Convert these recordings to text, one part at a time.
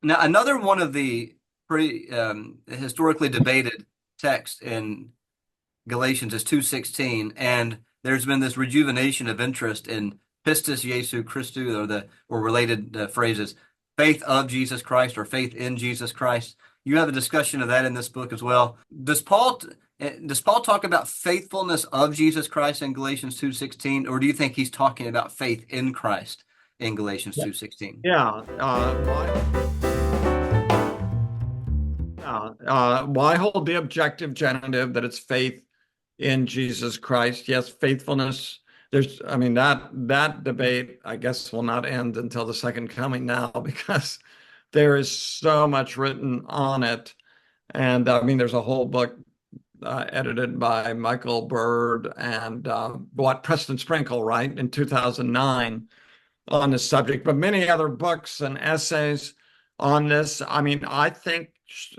Now, another one of the pretty historically debated texts in Galatians is 2:16, and there's been this rejuvenation of interest in pistis Jesu Christu, or the or related phrases, faith of Jesus Christ or faith in Jesus Christ. You have a discussion of that in this book as well. Does Paul talk about faithfulness of Jesus Christ in Galatians 2:16, or do you think he's talking about faith in Christ in Galatians Yeah. 2:16? Yeah. Why hold the objective genitive that it's faith in Jesus Christ? Yes, faithfulness. I mean, that debate, I guess, will not end until the second coming now because there is so much written on it. And I mean, there's a whole book edited by Michael Bird and Preston Sprinkle, right, in 2009 on the subject, but many other books and essays on this. I mean, I think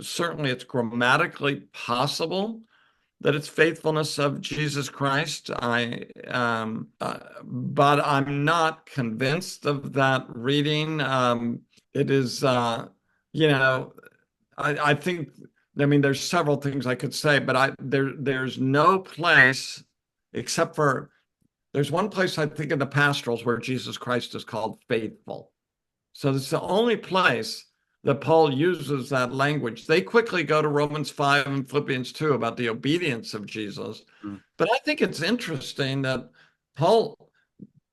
certainly it's grammatically possible that it's faithfulness of Jesus Christ. But I'm not convinced of that reading. It is, you know, I think. I mean, there's several things I could say, but there's no place except for there's one place I think in the pastorals where Jesus Christ is called faithful. So it's the only place that Paul uses that language. They quickly go to Romans 5 and Philippians 2 about the obedience of Jesus. Mm. But I think it's interesting that Paul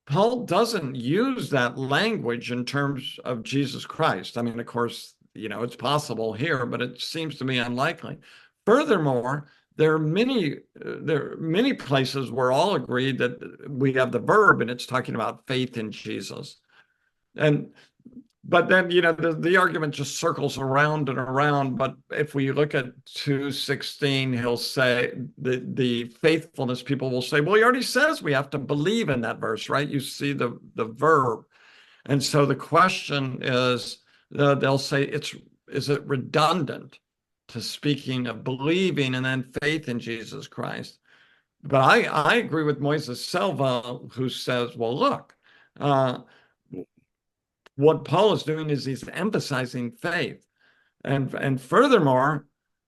Paul doesn't use that language in terms of Jesus Christ. I mean, of course, it's possible here, but it seems to me unlikely. Furthermore, there are many places where all agree that we have the verb and it's talking about faith in Jesus. And but then the argument just circles around and around. But if we look at 2:16, he'll say the faithfulness people will say, well, he already says we have to believe in that verse, right? You see the verb. And so the question is, they'll say is it redundant to speaking of believing and then faith in Jesus Christ? But I agree with Moises Silva, who says, well, look, uh, what Paul is doing is he's emphasizing faith. And furthermore,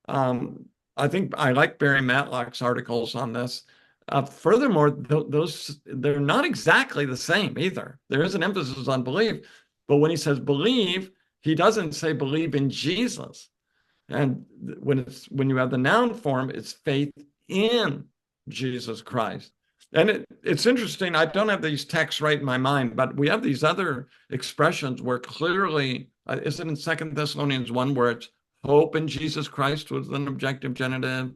I think I like Barry Matlock's articles on this. Furthermore, those they're not exactly the same either. There is an emphasis on belief, but when he says believe, he doesn't say believe in Jesus. And when you have the noun form, it's faith in Jesus Christ. And it's interesting. I don't have these texts right in my mind, but we have these other expressions where clearly, is it in Second Thessalonians 1 where it's hope in Jesus Christ with an objective genitive,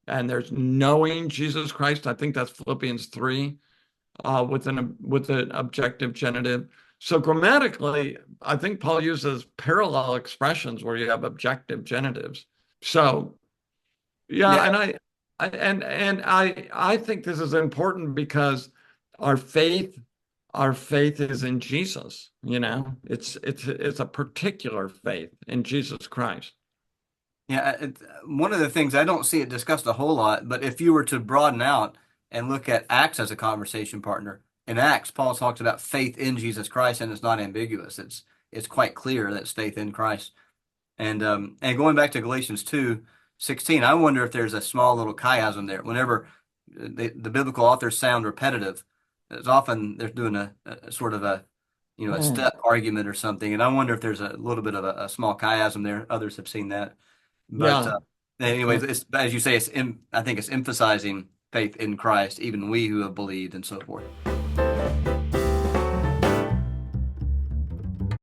and there's knowing Jesus Christ. I think that's Philippians 3 with an objective genitive. So grammatically, I think Paul uses parallel expressions where you have objective genitives. So yeah, Yeah, and I think this is important because our faith our faith is in Jesus. It's a particular faith in Jesus Christ. yeah. One of the things I don't see it discussed a whole lot, but if you were to broaden out and look at Acts as a conversation partner, in Acts, Paul talks about faith in Jesus Christ, and it's not ambiguous. It's quite clear that it's faith in Christ. And going back to Galatians 2:16, I wonder if there's a small little chiasm there. Whenever the biblical authors sound repetitive, it's often they're doing a sort of a Mm. step argument or something. And I wonder if there's a little bit of a small chiasm there. Others have seen that. But Yeah. anyways, it's as you say, I think it's emphasizing faith in Christ, even we who have believed and so forth.